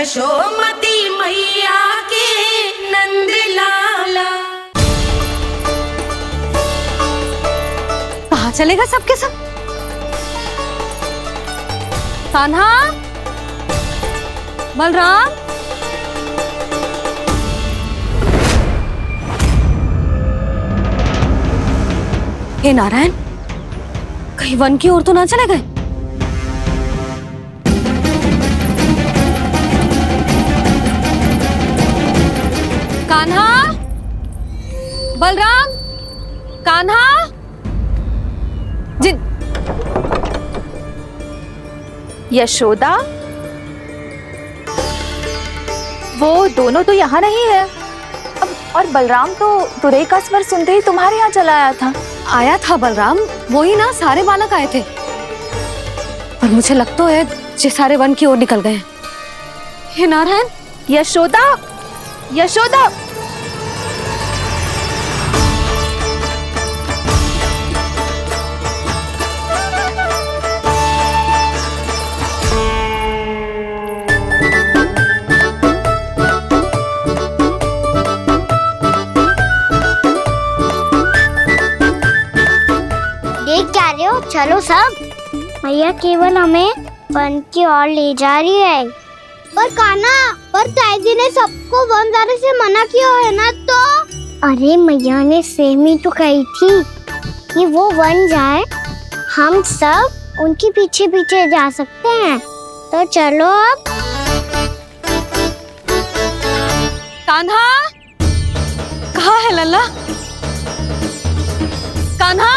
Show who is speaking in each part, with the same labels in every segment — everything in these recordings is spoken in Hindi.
Speaker 1: यशोमती मैया के नंद लाला।
Speaker 2: कहाँ चलेगा सबके सब? कान्हा, बलराम, हे नारायण, कहीं वन की ओर तो ना चले गए? कान्हा, बलराम, कान्हा, जिन
Speaker 3: यशोदा, वो दोनों तो यहाँ नहीं है। अब और बलराम तो तुरई का स्वर सुनते ही तुम्हारे यहाँ चला आया था।
Speaker 2: आया था बलराम, वही ना सारे बालक आए थे। पर मुझे लगता है ये सारे वन की ओर निकल गए हैं। हे नारायण,
Speaker 3: यशोदा, यशोदा,
Speaker 4: चलो सब, मैया केवल हमें वन की ओर ले जा रही है। पर कान्हा, पर ताईजी ने सबको वन जाने से मना किया है ना। तो अरे मैया ने सेमी तो कही थी कि वो वन जाए, हम सब उनके पीछे पीछे जा सकते हैं। तो चलो अब।
Speaker 2: कान्हा, कहाँ है लल्ला? कान्हा,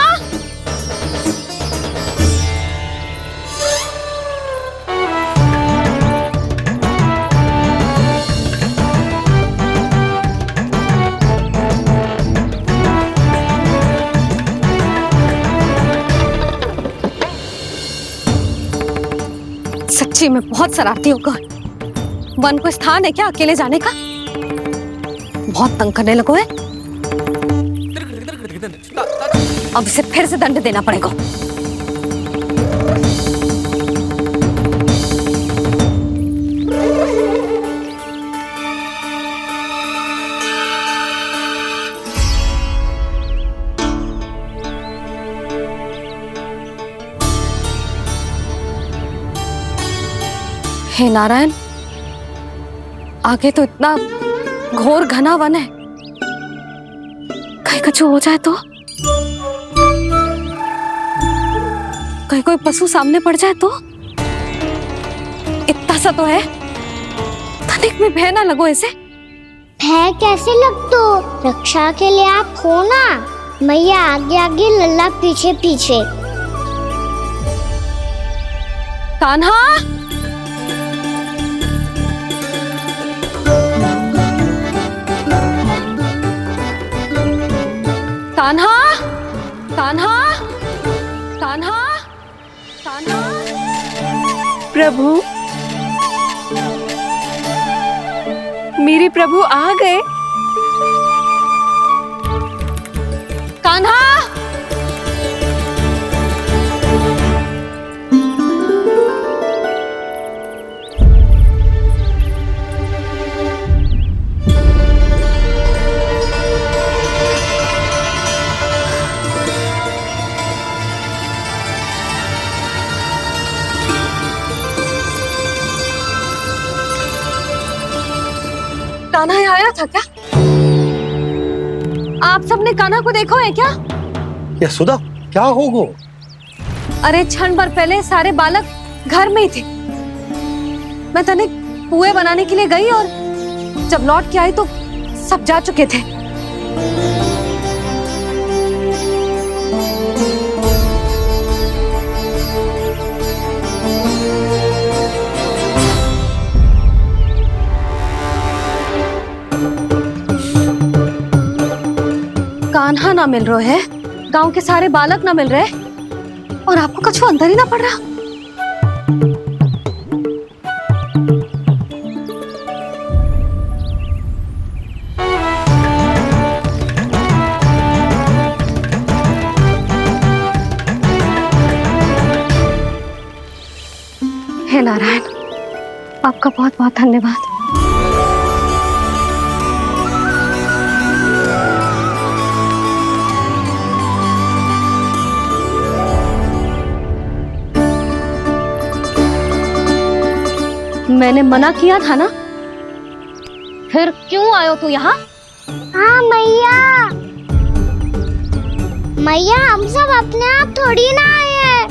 Speaker 2: सच्ची में बहुत शरारती होगा। वन को स्थान है क्या अकेले जाने का? बहुत तंग करने लगो है। अब इसे फिर से दंड देना पड़ेगा। हे नारायण, आगे तो इतना घोर घना वन है, कहीं कुछ हो जाए तो? कहीं कोई पशु सामने पड़ जाए तो? इतना सा तो है, तनिक भी भय ना लगो इसे।
Speaker 4: भय कैसे लग तो? रक्षा के लिए आप हो ना। मैया आगे आगे, लल्ला पीछे पीछे।
Speaker 2: कान्हा, कान्हा, कान्हा, कान्हा, कान्हा।
Speaker 3: प्रभु, मेरे प्रभु आ गए।
Speaker 2: कान्हा, कान्हा यहाँ आया था क्या? आप सबने कान्हा को देखो है क्या?
Speaker 5: यशोदा, क्या हो गो?
Speaker 2: अरे क्षण भर पहले सारे बालक घर में ही थे। मैं तनिक पुए बनाने के लिए गई और जब लौट के आई तो सब जा चुके थे। कान्हा ना मिल रहा है, गांव के सारे बालक ना मिल रहे, और आपको कुछ अंदर ही ना पड़ रहा। हे नारायण, आपका बहुत बहुत धन्यवाद। मैंने मना किया था ना, फिर क्यों आयो तू यहाँ?
Speaker 4: हाँ मैया, मैया हम सब अपने आप थोड़ी ना आए हैं,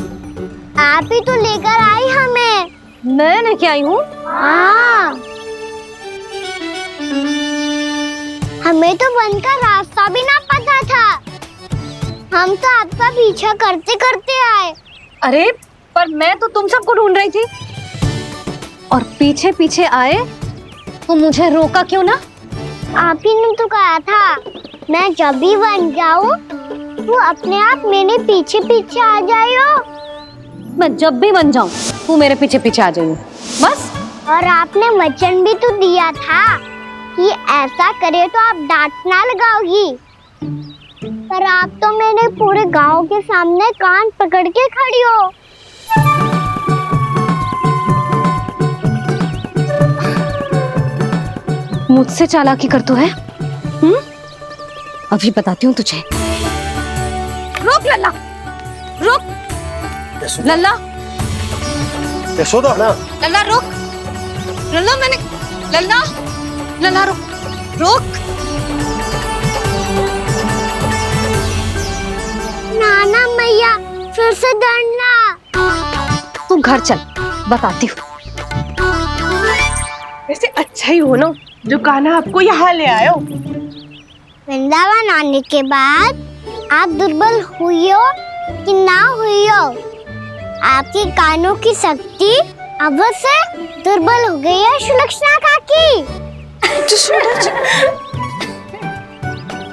Speaker 4: आप ही तो लेकर आई हमें।
Speaker 2: मैं लेके आई हूँ?
Speaker 4: हाँ, हमें तो वन का रास्ता भी ना पता था, हम तो आपका पीछा करते करते आए।
Speaker 2: अरे पर मैं तो तुम सबको ढूंढ रही थी, और पीछे पीछे आए तो मुझे रोका क्यों ना?
Speaker 4: आप ही ने तो कहा था मैं जब भी बन जाऊं तू अपने आप मेरे पीछे पीछे आ जाइयो।
Speaker 2: मैं जब भी बन जाऊं तू मेरे पीछे पीछे आ जाइयो, बस।
Speaker 4: और आपने वचन भी तो दिया था कि ऐसा करे तो आप डांट ना लगाओगी, पर आप तो मेरे पूरे गांव के सामने कान पकड़ के खड़ी हो।
Speaker 2: मुझसे चालाकी कर तो है? अभी बताती हूँ तुझे। रुक लल्ला, रुक लल्ला,
Speaker 5: यशोदा ना,
Speaker 2: लल्ला रुक, लल्ला मैंने, लल्ला, लल्ला रुक, रुक।
Speaker 4: नाना मैया फिर से डरना।
Speaker 2: तू घर चल, बताती हूँ।
Speaker 1: वैसे अच्छा ही हो ना जो कान्हा आपको यहाँ ले आयो।
Speaker 4: वृंदावन आने के बाद आप दुर्बल हुई हो कि ना हुई हो, आपके कानों की शक्ति अब से दुर्बल हो गई है सुलक्षणा काकी।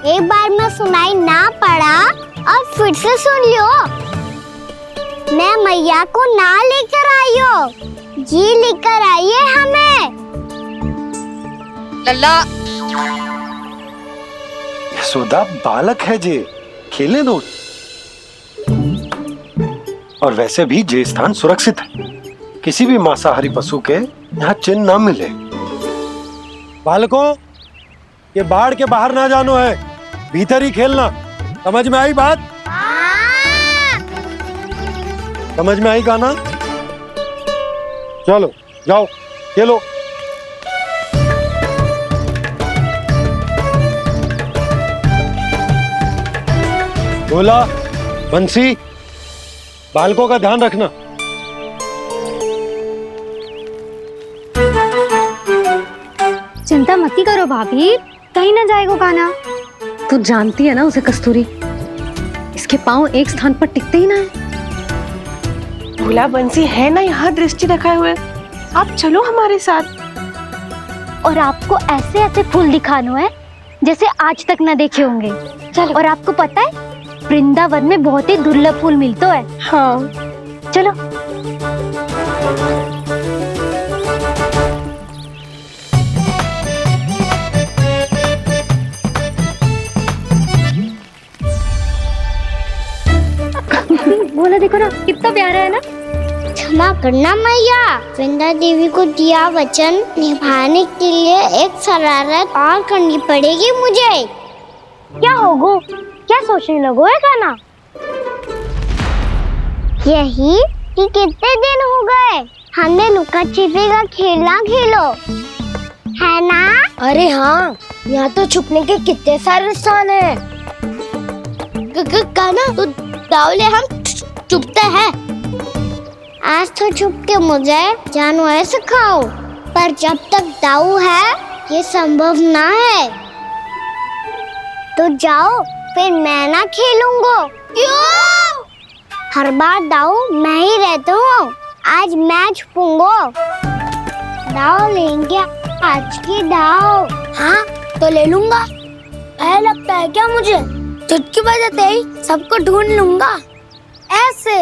Speaker 4: एक बार में सुनाई ना पड़ा और फिर से सुन लियो। मैं मैया को ना लेकर आई हो, जी लेकर आई है हमें।
Speaker 2: लल्ला,
Speaker 5: यशोदा बालक है जे, खेलने दो। और वैसे भी जे स्थान सुरक्षित है, किसी भी मांसाहारी पशु के यहाँ चिन्ह ना मिले। बालकों, ये बाढ़ के बाहर ना जानो है, भीतर ही खेलना। समझ में आई बात? समझ में आई कान्हा? चलो जाओ खेलो। बोला बंसी, बालकों का ध्यान रखना।
Speaker 3: चिंता मत करो भाभी, कहीं ना जाएगा कान्हा।
Speaker 2: तू जानती है ना उसे कस्तूरी, इसके पांव एक स्थान पर टिकते ही ना है।
Speaker 1: भोला बंसी है ना यहाँ दृष्टि रखाए हुए, आप चलो हमारे साथ।
Speaker 3: और आपको ऐसे ऐसे फूल दिखानो है जैसे आज तक ना देखे होंगे। चलो। और आपको पता है वृंदावन में बहुत ही दुर्लभ फूल मिलते हैं।
Speaker 1: हाँ
Speaker 3: चलो। बोला देखो ना कितना प्यारा है ना।
Speaker 4: क्षमा करना मैया, वृंदा देवी को दिया वचन निभाने के लिए एक शरारत और करनी पड़ेगी मुझे।
Speaker 3: क्या होगो, क्या सोचने लगो है कान्हा?
Speaker 4: यही कि कितने दिन हो गए हमने लुका छिपी का खेलना खेलो, है ना?
Speaker 6: अरे हाँ, यहाँ तो छुपने के कितने सारे स्थान है।
Speaker 4: कान्हा तो दावले हम छुपते हैं। आज तो छुप के मुझे जानवर सिखाओ, पर जब तक दाऊ है ये संभव ना है। तो जाओ, फिर मैं ना खेलूंगा। क्यों? हर बार दाऊ मैं ही रहता हूँ, आज मैं छुपूंगा। दाऊ लेंगे आज की दाऊ।
Speaker 6: हाँ तो ले लूंगा। ऐसा लगता है क्या मुझे? चुटकी बजाते ही सबको ढूंढ लूंगा ऐसे।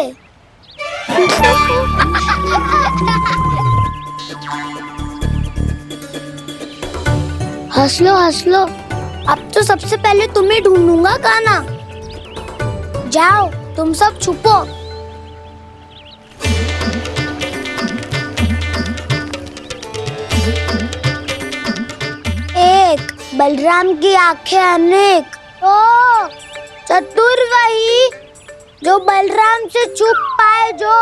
Speaker 6: हंस लो, अब तो सबसे पहले तुम्हें ढूंढूंगा कान्हा। जाओ तुम सब छुपो। बलराम की आंखें अनेक। ओ चतुर वही जो बलराम से छुप पाए। जो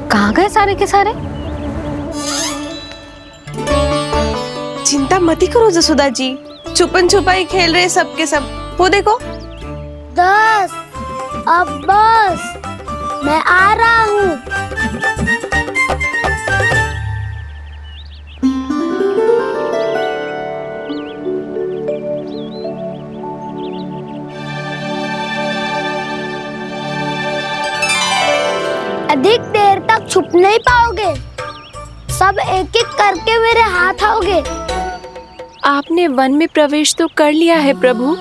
Speaker 2: कहाँ गए सारे के सारे?
Speaker 1: चिंता मत करो जसोदा जी, छुपन छुपाई खेल रहे सब के सब। वो देखो
Speaker 6: 10 अब बस, मैं आ रहा हूँ। अधिक देर तक छुप नहीं पाओगे, सब एक एक करके मेरे हाथ आओगे।
Speaker 7: आपने वन में प्रवेश तो कर लिया है प्रभु,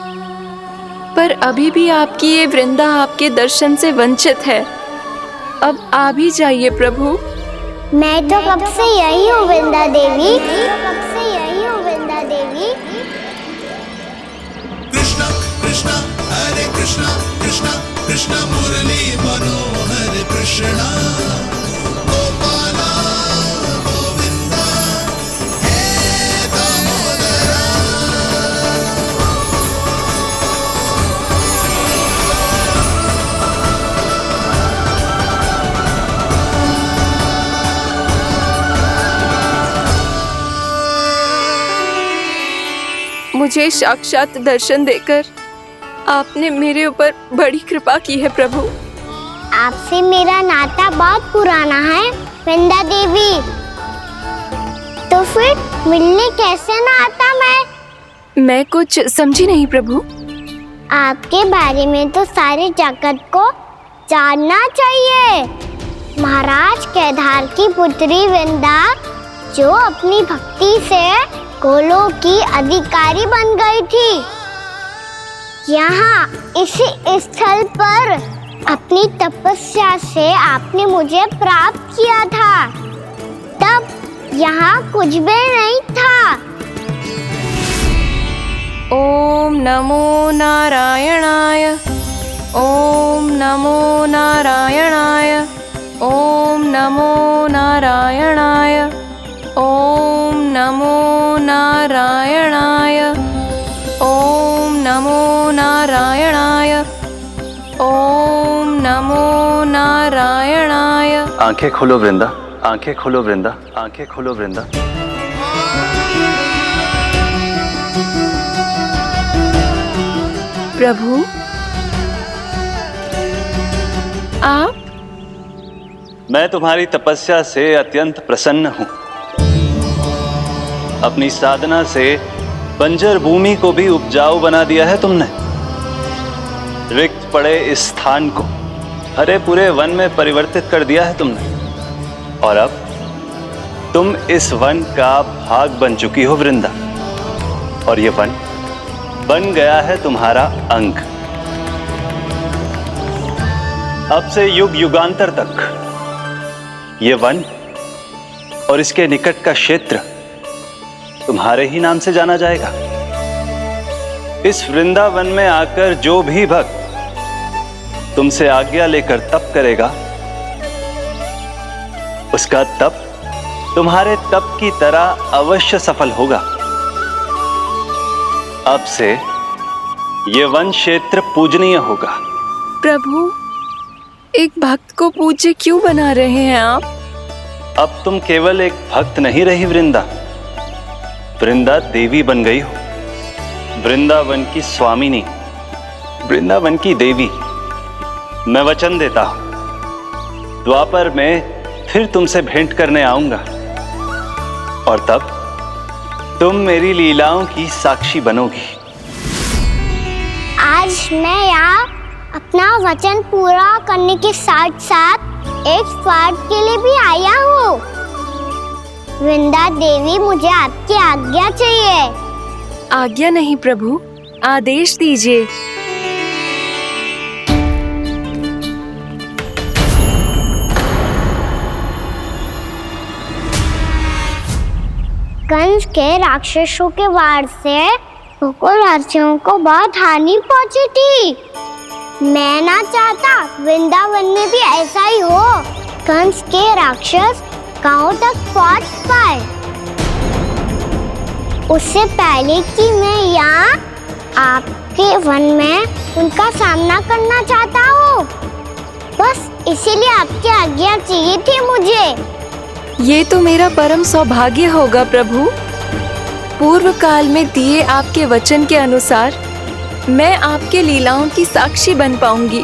Speaker 7: पर अभी भी आपकी ये वृंदा आपके दर्शन से वंचित है। अब आ भी जाइए प्रभु।
Speaker 4: मैं तो कब से यही हूँ वृंदा देवी, कब से यही हूँ वृंदा देवी।
Speaker 8: कृष्णा कृष्णा हरे कृष्णा कृष्णा कृष्णा मुरली मनोहर कृष्णा गोपाला गोविंदा हे दामोदरा।
Speaker 7: मुझे साक्षात दर्शन देकर आपने मेरे ऊपर बड़ी कृपा की है प्रभु।
Speaker 4: आपसे मेरा नाता बहुत पुराना है वृंदा देवी, तो फिर मिलने कैसे ना आता
Speaker 7: मैं कुछ समझी नहीं प्रभु।
Speaker 4: आपके बारे में तो सारे जगत को जानना चाहिए। महाराज केदार की पुत्री वृंदा, जो अपनी भक्ति से गोलोक की अधिकारी बन गई थी, यहाँ इसी स्थल पर अपनी तपस्या से आपने मुझे प्राप्त किया था। तब यहाँ कुछ भी नहीं था।
Speaker 7: ओम नमो नारायणाय, ओम नमो नारायणाय, ओम नमो नारायणाय, ओम नमो नारायणाय, ओम नमो नारायणाय, ओम नमो नारायणाय।
Speaker 9: आंखें खोलो वृंदा, आंखें खोलो वृंदा, आंखें खोलो वृंदा।
Speaker 7: प्रभु आप?
Speaker 9: मैं तुम्हारी तपस्या से अत्यंत प्रसन्न हूं। अपनी साधना से बंजर भूमि को भी उपजाऊ बना दिया है तुमने। रिक्त पड़े इस स्थान को हरे पूरे वन में परिवर्तित कर दिया है तुमने, और अब तुम इस वन का भाग बन चुकी हो वृंदा, और ये वन बन गया है तुम्हारा अंग। अब से युग युगांतर तक ये वन और इसके निकट का क्षेत्र तुम्हारे ही नाम से जाना जाएगा। इस वृंदावन में आकर जो भी भक्त तुमसे आज्ञा लेकर तप करेगा, उसका तप तुम्हारे तप की तरह अवश्य सफल होगा। अब से ये वन क्षेत्र पूजनीय होगा।
Speaker 7: प्रभु, एक भक्त को पूज्य क्यों बना रहे हैं आप?
Speaker 9: अब तुम केवल एक भक्त नहीं रही वृंदा, वृंदा देवी बन गई हो। वृंदावन की स्वामिनी, वृंदावन की देवी। मैं वचन देता हूं, द्वापर में फिर तुमसे भेंट करने आऊंगा, और तब तुम मेरी लीलाओं की साक्षी बनोगी।
Speaker 4: आज मैं यहाँ अपना वचन पूरा करने के साथ साथ एक स्वार्थ के लिए भी आया हूँ। वृंदा देवी, मुझे आपकी आज्ञा चाहिए।
Speaker 7: आज्ञा नहीं प्रभु, आदेश दीजिए।
Speaker 4: कंस के राक्षसों के वार से गोकुलवासियों को बहुत हानि पहुंची थी। मैं ना चाहता वृंदावन में भी ऐसा ही हो। कंस के राक्षस गांव तक पहुंच पाए। उससे पहले कि मैं यहाँ आपके वन में उनका सामना करना चाहता हूँ। बस इसीलिए आपकी आज्ञा चाहिए थी मुझे।
Speaker 7: ये तो मेरा परम सौभाग्य होगा प्रभु। पूर्व काल में दिए आपके वचन के अनुसार मैं आपके लीलाओं की साक्षी बन पाऊंगी।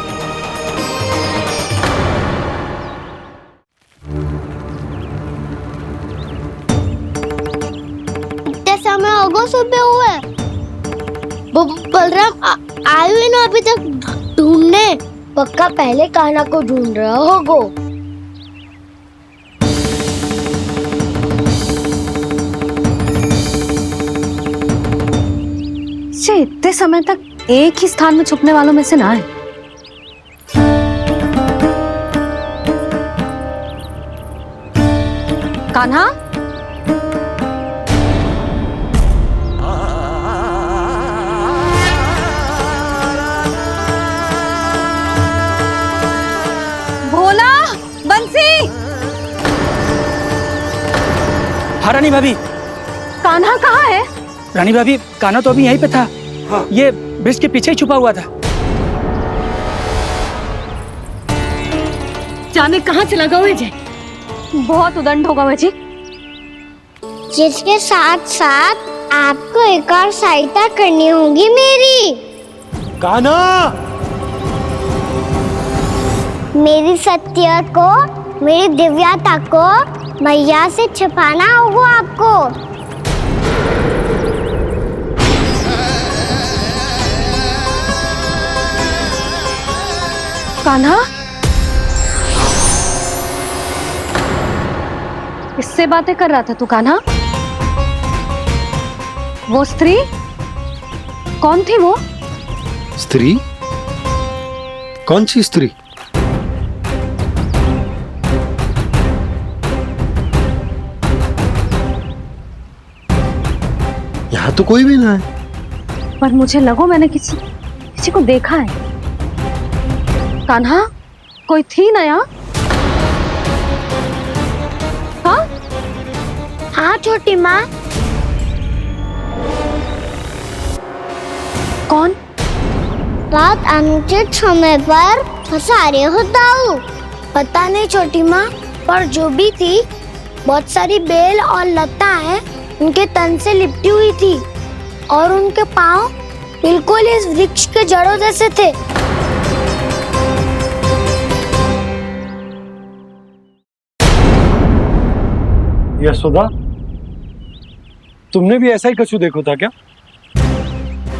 Speaker 4: इतने समय होगा सुबह हुए, बलराम आए हुए ना अभी तक ढूंढने।
Speaker 6: पक्का पहले कान्हा को ढूंढ रहा होगो।
Speaker 2: से इतने समय तक एक ही स्थान में छुपने वालों में से ना है। कान्हा, भोला, बंसी।
Speaker 10: हाँ रानी भाभी।
Speaker 2: कान्हा कहाँ है?
Speaker 10: रानी भाभी, कान्हा तो अभी यहीं पे था। हाँ। ये ब्रिज के पीछे ही छुपा हुआ था।
Speaker 2: जाने कहाँ चला गया है? बहुत उदंड होगा वह जी।
Speaker 4: जिसके साथ साथ आपको एक और सहायता करनी होगी मेरी।
Speaker 5: कान्हा,
Speaker 4: मेरी सत्य को, मेरी दिव्यता को मैया से छिपाना होगा आपको।
Speaker 2: कान्हा, इससे बातें कर रहा था तू कान्हा? वो स्त्री कौन थी? वो
Speaker 5: स्त्री? कौन सी स्त्री? यहाँ तो कोई भी ना है।
Speaker 2: पर मुझे लगो मैंने किसी को देखा है। कान्हा, कोई थी ना यहाँ? हाँ?
Speaker 4: हाँ छोटी माँ।
Speaker 2: कौन?
Speaker 4: रात अनुचित समय पर फंसारे होता हूँ।
Speaker 6: पता नहीं छोटी माँ, पर जो भी थी बहुत सारी बेल और लताएं उनके तन से लिपटी हुई थी और उनके पाँव बिल्कुल इस वृक्ष के जड़ों जैसे थे।
Speaker 5: यशोदा, तुमने भी ऐसा ही कछु देखो था क्या?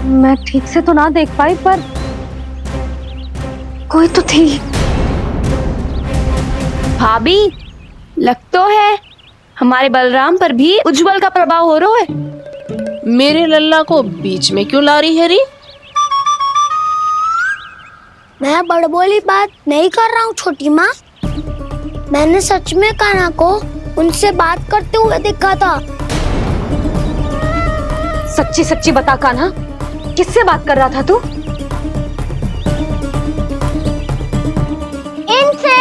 Speaker 2: मैं ठीक से तो ना देख पाई, पर कोई तो थी।
Speaker 7: भाभी, लग तो है हमारे बलराम पर भी उज्जवल का प्रभाव हो रहा है।
Speaker 1: मेरे लल्ला को बीच में क्यों ला रही है री?
Speaker 6: मैं बड़बोली बात नहीं कर रहा हूँ छोटी माँ। मैंने सच में कान्हा को उनसे बात करते हुए देखा था।
Speaker 2: सच्ची सच्ची बता कान्हा, किससे बात कर रहा था तू?
Speaker 4: इनसे।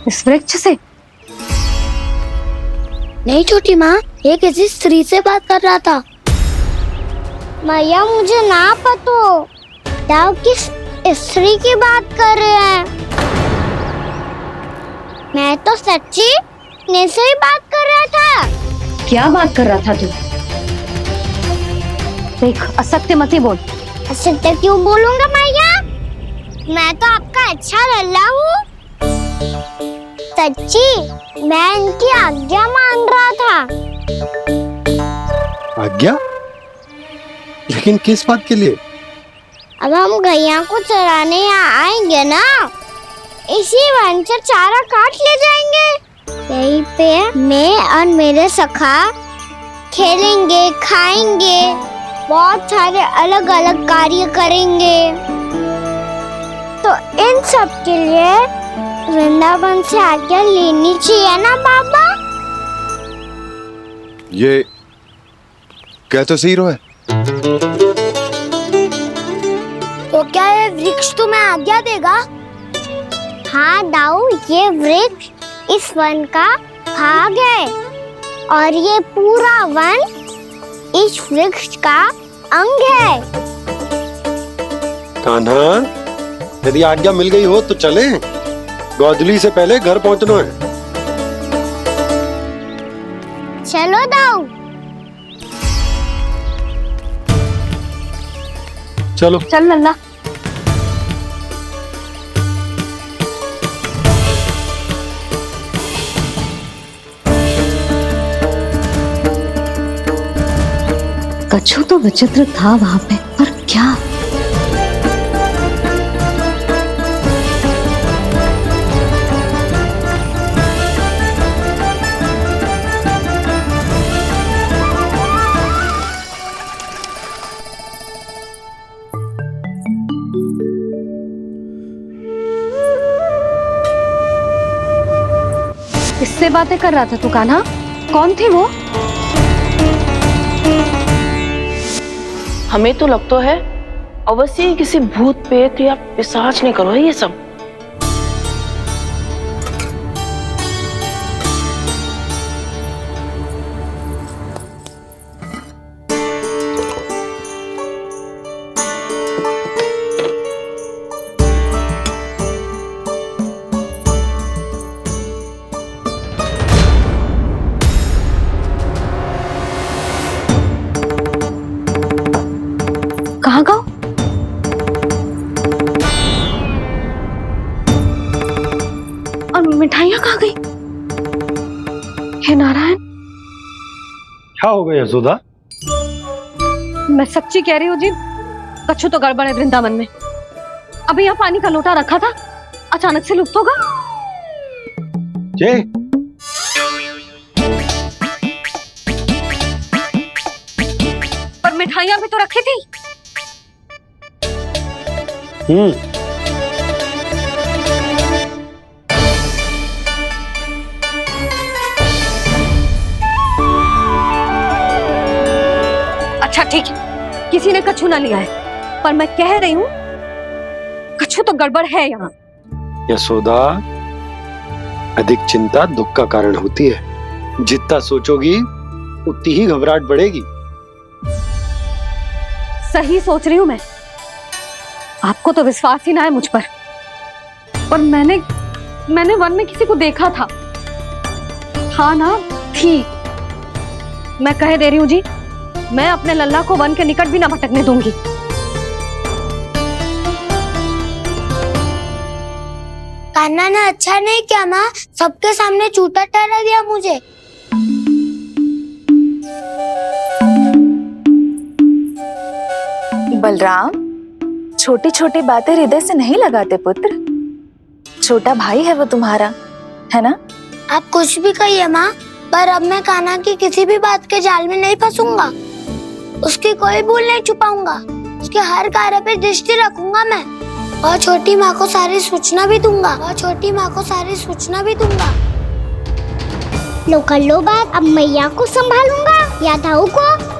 Speaker 2: इस वृक्ष से?
Speaker 6: नहीं छोटी माँ, ये किसी स्त्री से बात कर रहा था।
Speaker 4: मैया मुझे ना पतो दाव किस स्त्री की बात कर रहे हैं। मैं तो सच्ची ने से ही बात कर रहा था।
Speaker 2: क्या बात कर रहा था तू? देख, असत्य मत ही बोल।
Speaker 4: असत्य क्यों बोलूंगा मैया? मैं तो आपका अच्छा लल्ला हूँ। सच्ची मैं इनकी आज्ञा मान रहा था।
Speaker 5: आज्ञा? लेकिन किस बात के लिए?
Speaker 4: अब हम गैया को चराने यहाँ आएंगे ना, इसी वन से चारा काट ले जाएंगे। यहीं पे मैं और मेरे सखा खेलेंगे, खाएंगे, बहुत सारे अलग अलग कार्य करेंगे। तो इन सब के लिए वृंदावन से आज्ञा लेनी चाहिए ना बाबा?
Speaker 11: ये क्या तो सही रो है।
Speaker 6: तो क्या ये वृक्ष तुम्हें आज्ञा देगा
Speaker 4: हाँ दाऊ, ये वृक्ष इस वन का भाग है और ये पूरा वन इस वृक्ष का अंग है।
Speaker 5: कान्हा, यदि आज्ञा मिल गई हो तो चलें। गोधूली से पहले घर पहुंचना है।
Speaker 4: चलो दाऊ।
Speaker 5: चलो
Speaker 2: चल लल्ला। कछु तो विचित्र था वहां पे, पर क्या? किससे बातें कर रहा था तू कान्हा? कौन थे वो?
Speaker 1: हमें तो लगता है अवश्य ही किसी भूत पेत या पिशाच ने करो है ये सब।
Speaker 2: कहाँ गो? और मिठाइयाँ कहाँ गई? हे नारायण,
Speaker 5: क्या हो गया यशोदा?
Speaker 2: मैं सच्ची कह रही हूँ जी, कछु तो गड़बड़ है वृंदावन में। अभी यहाँ पानी का लोटा रखा था, अचानक से लुप्त होगा।
Speaker 5: जे
Speaker 2: पर मिठाइयाँ भी तो रखी थी। अच्छा ठीक है, किसी ने कछु ना लिया है, पर मैं कह रही हूँ कछु तो गड़बड़ है यहाँ।
Speaker 5: यशोदा, अधिक चिंता दुख का कारण होती है। जितना सोचोगी उतनी ही घबराहट बढ़ेगी।
Speaker 2: सही सोच रही हूँ मैं। आपको तो विश्वास ही ना है मुझ पर मैंने वन में किसी को देखा था। हाँ ना, थी। मैं कह दे रही हूँ जी, मैं अपने लल्ला को वन के निकट भी ना भटकने दूंगी।
Speaker 6: कान्हा ने अच्छा नहीं किया माँ, सबके सामने झूठा ठहरा दिया मुझे।
Speaker 12: बलराम, छोटी छोटी बातें हृदय से नहीं लगाते पुत्र। छोटा भाई है वो तुम्हारा, है ना?
Speaker 6: आप कुछ भी कहिए माँ, पर अब मैं कान्हा की किसी भी बात के जाल में नहीं फंसूंगा। उसकी कोई भूल नहीं छुपाऊंगा। उसके हर कार्य पे दृष्टि रखूंगा मैं, और छोटी माँ को सारी सूचना भी दूंगा।
Speaker 4: लो कर लो बात, अब मैया को संभालूंगा या दाऊ को।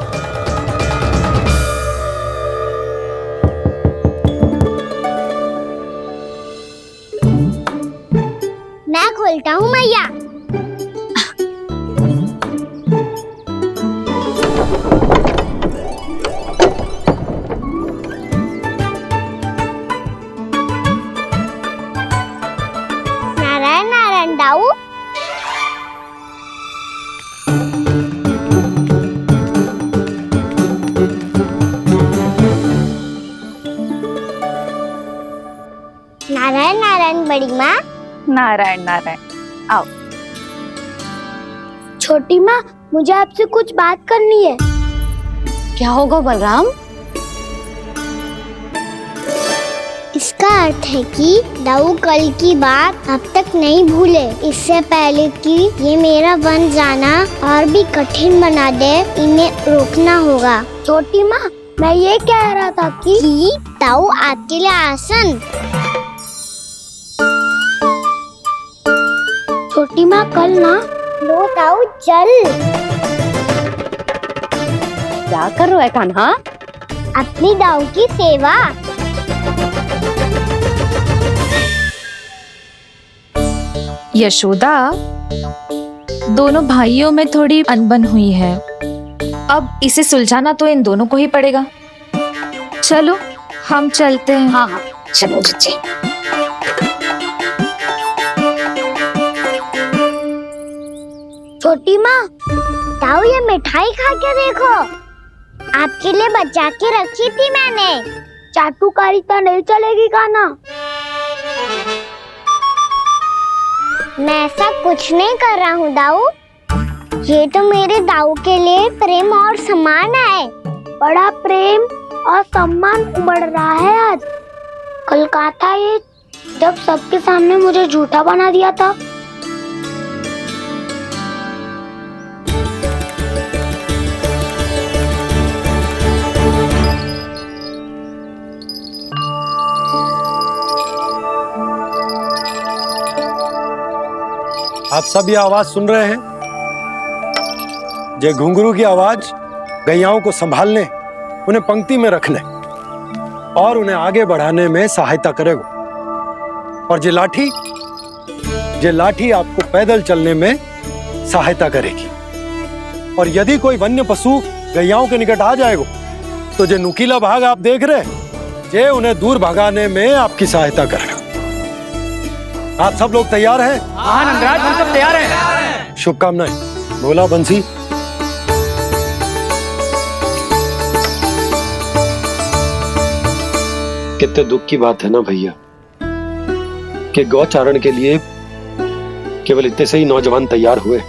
Speaker 4: मैं खोलता हूँ मैया। नारायण नारायण दाऊ। नारायण नारायण बड़ी माँ।
Speaker 12: नारायण नारायण, आओ।
Speaker 6: छोटी माँ, मुझे आपसे कुछ बात करनी है।
Speaker 2: क्या होगा बलराम?
Speaker 4: इसका अर्थ है कि दाऊ कल की बात अब तक नहीं भूले। इससे पहले कि ये मेरा वन जाना और भी कठिन बना दे, इन्हें रोकना होगा।
Speaker 6: छोटी माँ, मैं ये कह रहा था कि
Speaker 4: दाऊ आपके लिए आसन।
Speaker 6: छोटी माँ, कल ना।
Speaker 4: लो दाऊ चल।
Speaker 2: क्या कर रहा है कान्हा?
Speaker 4: अपनी दाऊ की सेवा।
Speaker 12: यशोदा, दोनों भाइयों में थोड़ी अनबन हुई है। अब इसे सुलझाना तो इन दोनों को ही पड़ेगा। चलो हम चलते हैं।
Speaker 3: हाँ हाँ चलो जी।
Speaker 4: छोटी माँ, ताऊ ये मिठाई खा के देखो, आपके लिए बचा के रखी थी मैंने।
Speaker 6: चाटुकारिता नहीं चलेगी कान्हा।
Speaker 4: मैं ऐसा कुछ नहीं कर रहा हूँ दाऊ, ये तो मेरे दाऊ के लिए प्रेम और सम्मान है।
Speaker 6: बड़ा प्रेम और सम्मान उमड़ रहा है आज। कल कहा था ये जब सबके सामने मुझे झूठा बना दिया था।
Speaker 5: आप सब ये आवाज सुन रहे हैं? ये घुंघरू की आवाज गैयाओं को संभालने, उन्हें पंक्ति में रखने और उन्हें आगे बढ़ाने में सहायता करेगा। और ये लाठी आपको पैदल चलने में सहायता करेगी। और यदि कोई वन्य पशु गैयाओं के निकट आ जाएगा तो ये नुकीला भाग आप देख रहे हैं, ये उन्हें दूर भगाने में आपकी सहायता करेगा। आप सब लोग तैयार हैं?
Speaker 10: हाँ नंदराज, हम सब तैयार हैं।
Speaker 5: शुभकामनाएं। बोला बंसी। कितने दुख की बात है ना भैया कि गौचारण के लिए केवल इतने से ही नौजवान तैयार हुए।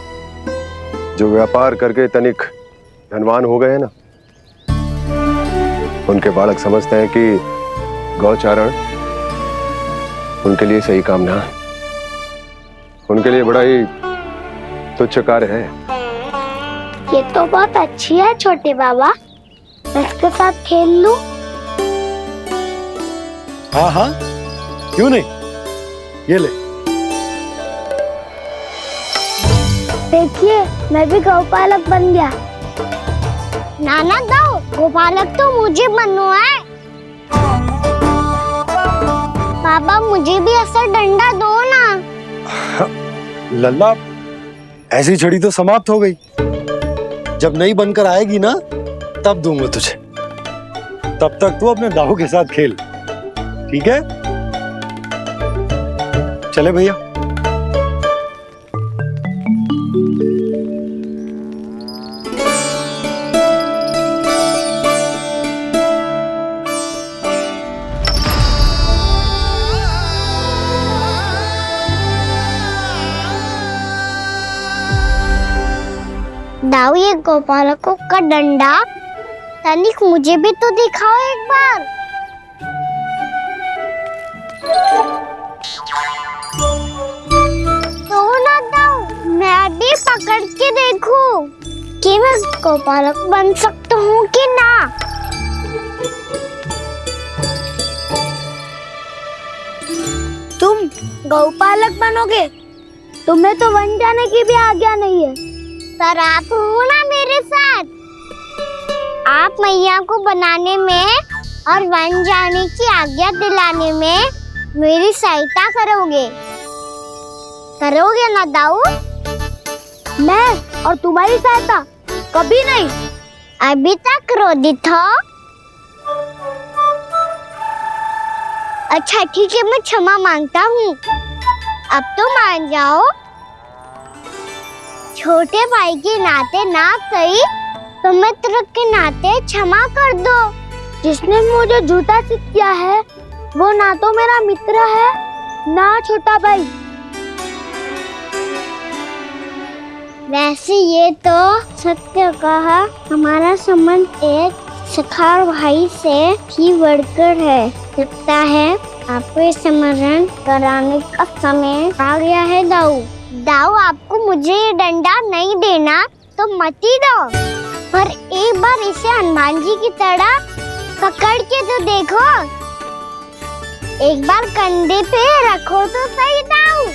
Speaker 11: जो व्यापार करके तनिक धनवान हो गए हैं ना, उनके बालक समझते हैं कि गौचारण उनके लिए सही काम ना है, उनके लिए बड़ा ही तुच्छ कार्य है।
Speaker 6: ये तो बहुत अच्छी है छोटे बाबा, मैं इसके साथ खेल लूं?
Speaker 5: हाँ हाँ क्यों नहीं, ये ले।
Speaker 6: देखिए मैं भी गौपालक बन गया।
Speaker 4: नाना दाऊ, गोपालक तो मुझे बनना है। पापा मुझे भी ऐसा डंडा दो ना।
Speaker 5: लल्ला, ऐसी छड़ी तो समाप्त हो गई। जब नई बनकर आएगी ना तब दूंगा तुझे। तब तक तू अपने दाऊ के साथ खेल, ठीक है? चले भैया।
Speaker 4: दाऊ, ये गोपालकों का डंडा तनिक मुझे भी तो दिखाओ एक बार। तो ना दाऊ, मैं भी पकड़ के देखूं कि मैं गोपालक बन सकता हूँ कि ना।
Speaker 6: तुम गौपालक बनोगे? तुम्हें तो वन जाने की भी आज्ञा नहीं है।
Speaker 4: सर आप हो ना मेरे साथ, आप मैया को बनाने में और वन जाने की आज्ञा दिलाने में मेरी सहायता करोगे ना दाऊ?
Speaker 6: मैं और तुम्हारी सहायता कभी नहीं।
Speaker 4: अभी तक क्रोधित हो? अच्छा ठीक है, मैं क्षमा मांगता हूँ। अब तो मान जाओ। छोटे भाई के नाते ना सही तो मित्र के नाते क्षमा कर दो।
Speaker 6: जिसने मुझे झूठा सिद्ध किया है वो ना तो मेरा मित्र है ना छोटा भाई।
Speaker 4: वैसे ये तो सत्य कहा, हमारा संबंध एक सखार भाई से भी बढ़कर है। लगता है आपको स्मरण कराने का समय आ गया है दाऊ। दाऊ, आपको मुझे ये डंडा नहीं देना तो मत ही दो, पर एक बार इसे हनुमान जी की तरह पकड़ के तो देखो। एक बार कंधे पे रखो तो सही दाऊ,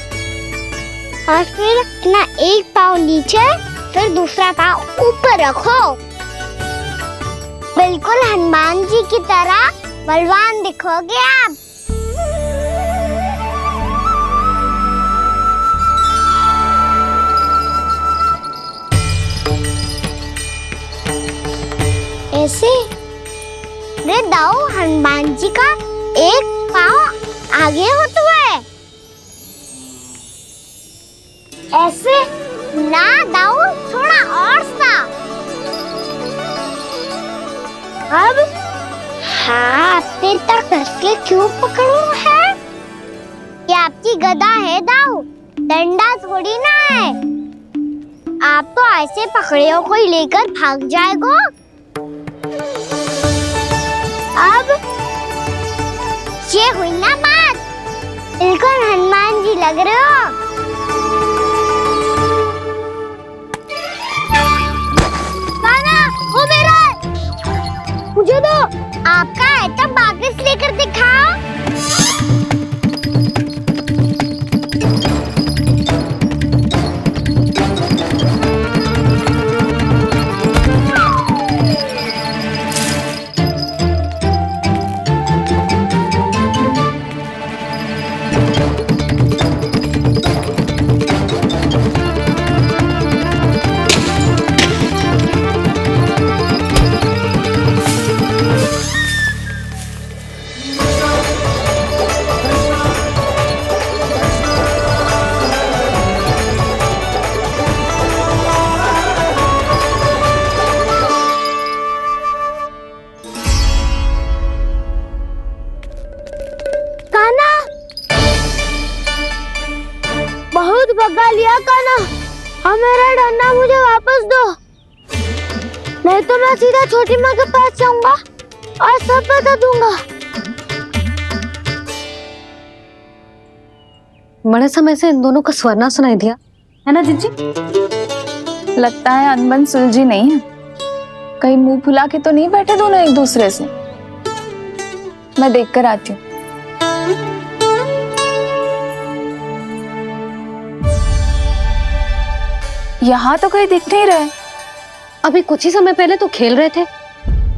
Speaker 4: और फिर अपना एक पाँव नीचे फिर दूसरा पाँव ऊपर रखो। बिल्कुल हनुमान जी की तरह बलवान दिखोगे आप। ऐसे? रे दाऊ, हनुमान जी का एक पाँव आगे होता है। ऐसे ना दाऊ, थोड़ा और सा। अब हाथ पे तक कसके क्यों पकड़ू है? ये आपकी गदा है दाऊ, डंडा थोड़ी ना है। आप तो ऐसे पकड़े हो कोई लेकर भाग जाएगा। अब ये हुई ना बात, बिल्कुल हनुमान जी लग रहे हो। कान्हा, वो मेरा, मुझे दो। आपका आइटम वापस लेकर दिखाओ। बहुत भगा लिया कान्हा, हाँ मेरा डंडा मुझे वापस दो, नहीं तो मैं सीधा छोटी माँ के पास जाऊंगा और सब बता दूंगा।
Speaker 2: बड़े समय से इन दोनों का स्वर ना सुनाई दिया, है ना जीजी?
Speaker 7: लगता है अनबन सुलझी नहीं है। कहीं मुंह फुला के तो नहीं बैठे दोनों एक दूसरे से। मैं देख कर आती हूँ। यहाँ तो कहीं दिख नहीं रहे।
Speaker 2: अभी कुछ ही समय पहले तो खेल रहे थे।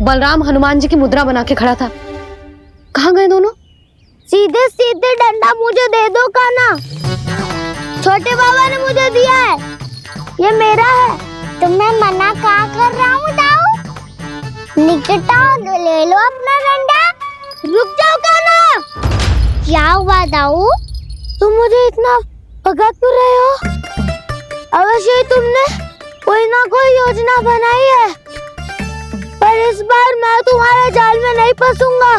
Speaker 2: बलराम हनुमान जी की मुद्रा बना के खड़ा था। कहाँ गए दोनों?
Speaker 4: सीधे सीधे डंडा मुझे दे दो कान्हा, छोटे बाबा ने मुझे दिया है, ये मेरा है। तो मैं मना कहाँ कर रहा हूँ दाऊ? निकट आओ, ले लो अपना डंडा। रुक जाओ कान्हा। क्या हुआ दाऊ? तुम मुझे इतना भगा क्यों रहे हो? अवश्य ही तुमने कोई ना कोई योजना बनाई है, पर इस बार मैं तुम्हारे जाल में नहीं फंसूंगा।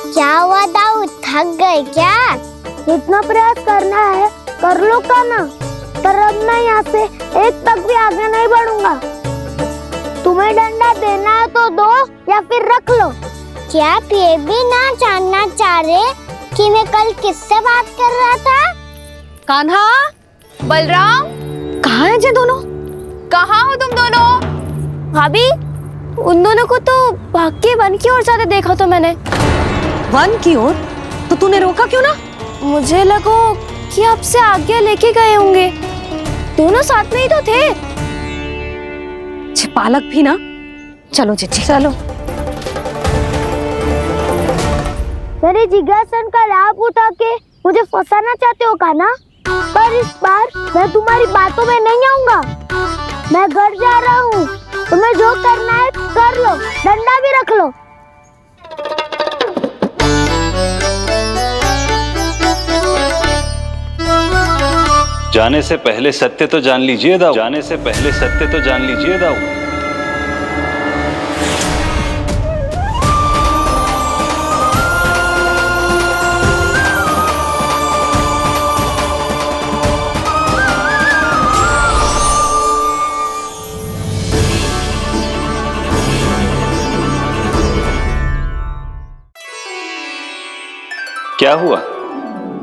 Speaker 4: क्या हुआ दाऊ, थक गए क्या? इतना प्रयास करना है कर लो कान्हा, पर अब मैं यहाँ से एक तक भी आगे नहीं बढ़ूंगा। तुम्हें डंडा देना है तो दो या फिर रख लो। क्या आप ये भी ना जानना चाह रहे कि मैं कल किससे बात कर रहा था?
Speaker 2: कान्हा,
Speaker 7: बलराम,
Speaker 2: कहाँ हैं ये दोनों?
Speaker 7: कहाँ हो तुम दोनों?
Speaker 6: भाभी, उन दोनों को तो भाग के वन की ओर जाते देखा तो मैंने।
Speaker 2: वन की ओर? तो तूने रोका क्यों ना?
Speaker 6: मुझे लगा कि आपसे आज्ञा लेके गए होंगे, दोनों साथ में ही तो थे।
Speaker 2: पालक भी ना। चलो जीजी
Speaker 7: चलो।
Speaker 4: मेरे जिज्ञासन का लाभ उठा के मुझे फंसाना चाहते हो कान्हा, पर इस बार मैं तुम्हारी बातों में नहीं आऊंगा। मैं घर जा रहा हूँ, तुम्हें जो करना है कर लो, डंडा भी रख लो।
Speaker 9: जाने से पहले सत्य तो जान लीजिए दाऊ। जाने से पहले सत्य तो जान लीजिए दाऊ। क्या हुआ?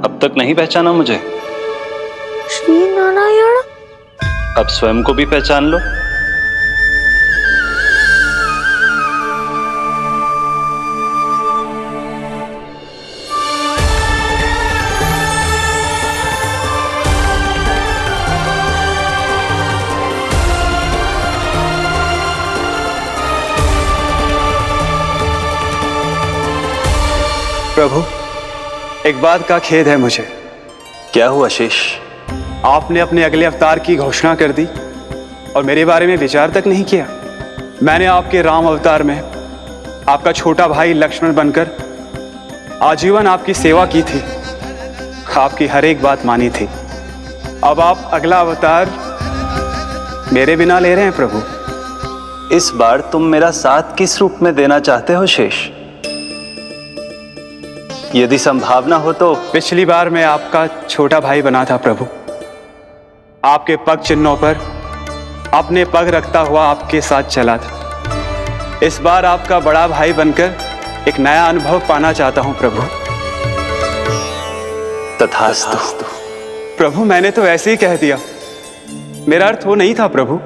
Speaker 9: अब तक नहीं पहचाना मुझे?
Speaker 4: श्री नारायण।
Speaker 9: अब स्वयं को भी पहचान लो।
Speaker 13: प्रभु, एक बात का खेद है मुझे।
Speaker 9: क्या हुआ शेष?
Speaker 13: आपने अपने अगले अवतार की घोषणा कर दी और मेरे बारे में विचार तक नहीं किया। मैंने आपके राम अवतार में आपका छोटा भाई लक्ष्मण बनकर आजीवन आपकी सेवा की थी, आपकी हर एक बात मानी थी। अब आप अगला अवतार मेरे बिना ले रहे हैं प्रभु।
Speaker 9: इस बार तुम मेरा साथ किस रूप में देना चाहते हो शेष? यदि संभावना हो तो।
Speaker 13: पिछली बार मैं आपका छोटा भाई बना था प्रभु, आपके पग चिन्हों पर अपने पग रखता हुआ आपके साथ चला था। इस बार आपका बड़ा भाई बनकर एक नया अनुभव पाना चाहता हूं प्रभु।
Speaker 9: तथास्तु।
Speaker 13: प्रभु मैंने तो ऐसे ही कह दिया, मेरा अर्थ वो नहीं था प्रभु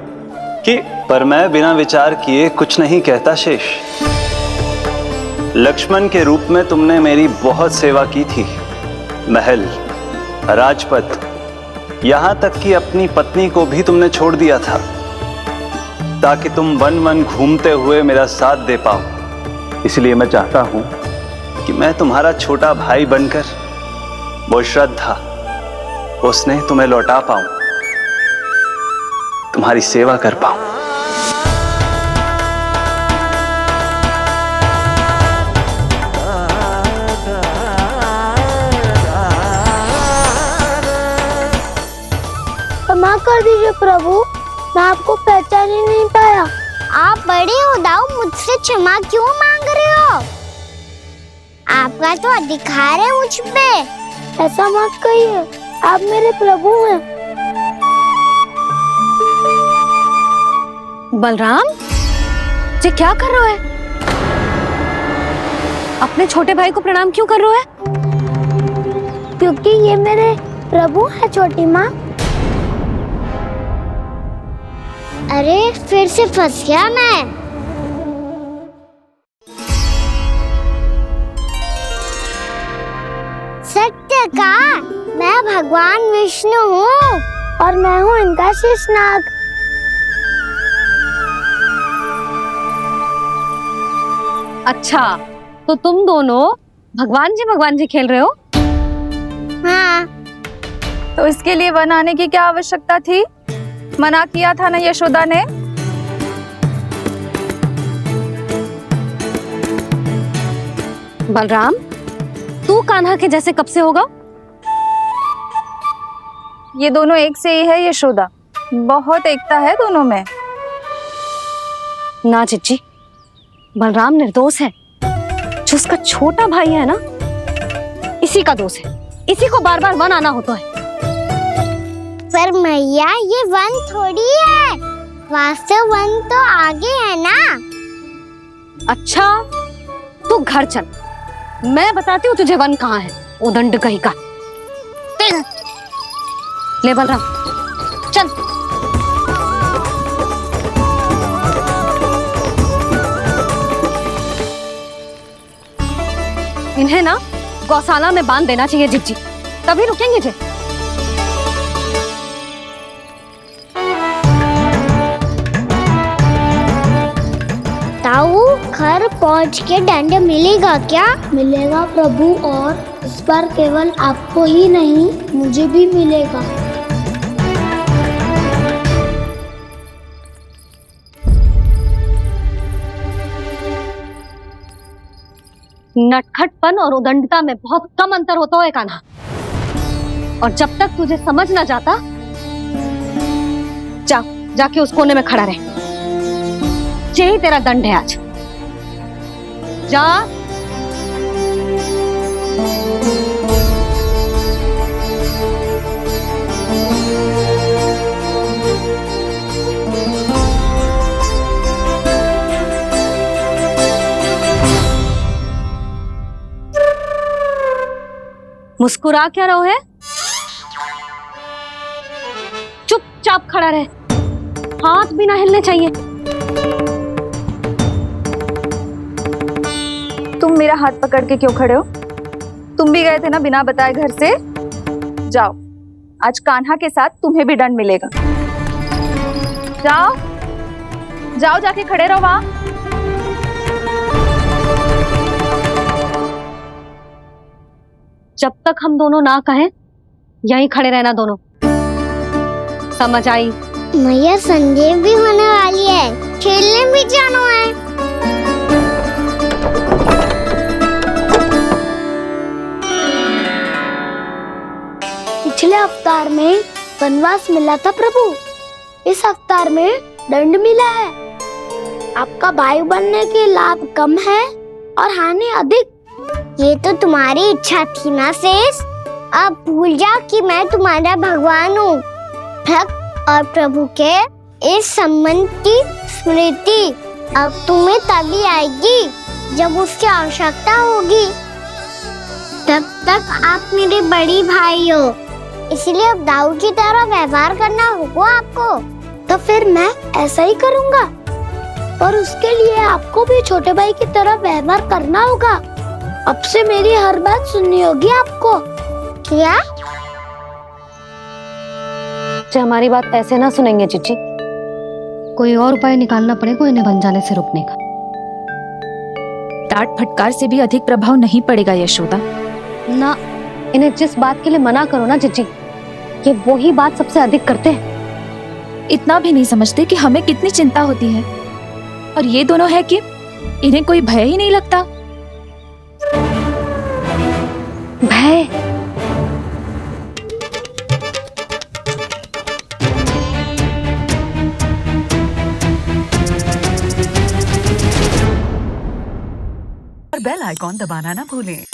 Speaker 13: कि।
Speaker 9: पर मैं बिना विचार किए कुछ नहीं कहता शेष। लक्ष्मण के रूप में तुमने मेरी बहुत सेवा की थी। महल, राजपथ, यहां तक कि अपनी पत्नी को भी तुमने छोड़ दिया था ताकि तुम वन वन घूमते हुए मेरा साथ दे पाओ। इसलिए मैं चाहता हूं कि मैं तुम्हारा छोटा भाई बनकर वो श्रद्धा, वो स्नेह तुम्हें लौटा पाऊं, तुम्हारी सेवा कर पाऊं।
Speaker 6: क्षमा कर दीजिए प्रभु, मैं आपको पहचान ही नहीं पाया।
Speaker 4: आप बड़े हो दाऊ, मुझसे क्षमा क्यों मांग रहे हो? आपका तो अधिकार है मुझ पे।
Speaker 6: ऐसा मत कहिए, आप मेरे प्रभु हैं।
Speaker 2: बलराम, ये क्या कर रहे हो? अपने छोटे भाई को प्रणाम क्यों कर रहे हो?
Speaker 6: क्योंकि ये मेरे प्रभु है छोटी माँ।
Speaker 4: अरे फिर से फंस गया मैं। सत्य का, मैं भगवान विष्णु हूँ
Speaker 6: और मैं हूँ इनका शेषनाग।
Speaker 2: अच्छा, तो तुम दोनों भगवान जी खेल रहे हो?
Speaker 4: हाँ।
Speaker 12: तो इसके लिए वन आने की क्या आवश्यकता थी? मना किया था ना यशोदा ने।
Speaker 2: बलराम, तू कान्हा के जैसे कब से होगा?
Speaker 12: ये दोनों एक से ही है यशोदा, बहुत एकता है दोनों में।
Speaker 2: ना चिच्ची, बलराम निर्दोष है। जो उसका छोटा भाई है ना, इसी का दोष है। इसी को बार बार वन आना होता है।
Speaker 4: पर मैया, ये वन थोड़ी है, वास्तव वन तो आगे है ना।
Speaker 2: अच्छा, तू घर चल, मैं बताती हूँ तुझे वन कहाँ है। उदंड कहीं का। ले बलराम, चल। इन्हें ना गौशाला में बांध देना चाहिए जिज्जी, तभी रुकेंगे जे।
Speaker 4: ताऊ, घर पहुँच के दंड मिलेगा क्या?
Speaker 6: मिलेगा प्रभु, और इस बार केवल आपको ही नहीं मुझे भी मिलेगा।
Speaker 2: नटखटपन और उदंडता में बहुत कम अंतर होता है कान्हा, और जब तक तुझे समझ ना जाता, जाके उस कोने में खड़ा रहे। यही तेरा दंड है आज। जा। मुस्कुरा क्या रहो है? चुपचाप खड़ा रहे, हाथ भी ना हिलने चाहिए।
Speaker 12: तुम मेरा हाथ पकड़ के क्यों खड़े हो? तुम भी गए थे ना बिना बताए घर से। जाओ, आज कान्हा के साथ तुम्हें भी दंड मिलेगा। जाओ जाओ, जाके खड़े रहो वहां।
Speaker 2: जब तक हम दोनों ना कहें, यहीं खड़े रहना दोनों। समझ आई?
Speaker 4: मैया संडे भी होने वाली है, खेलने भी जाना है।
Speaker 6: पिछले अवतार में वनवास मिला था प्रभु, इस अवतार में दंड मिला है। आपका भाई बनने के लाभ कम है और हानि अधिक।
Speaker 4: ये तो तुम्हारी इच्छा थी ना शेष। अब भूल जाओ कि मैं तुम्हारा भगवान हूँ। भक्त और प्रभु के इस संबंध की स्मृति अब तुम्हें तभी आएगी जब उसकी आवश्यकता होगी। तब तक आप मेरे बड़ी भाई हो, इसलिए अब दाऊ की तरह व्यवहार करना होगा आपको।
Speaker 6: तो फिर मैं ऐसा ही करूँगा, और उसके लिए आपको भी छोटे भाई की तरह व्यवहार करना होगा। अब से मेरी हर बात सुननी होगी आपको।
Speaker 4: क्या?
Speaker 2: जो हमारी बात ऐसे ना सुनेंगे चिची, कोई और उपाय निकालना पड़ेगा इन्हें बन जाने से रोकने का।
Speaker 12: डांट फटकार से भी अधिक प्रभाव नहीं पड़ेगा यशोदा।
Speaker 2: ना, इन्हें जिस बात के लिए मना करो ना चिची, ये वो ही बात सबसे अधिक करते हैं।
Speaker 12: इतना भी नहीं समझते कि हमें कितनी चिंता होती है, और ये दोनों है कि इन्हें कोई भय ही नहीं लगता।
Speaker 2: भय?
Speaker 14: और बेल आइकॉन दबाना ना भूलें।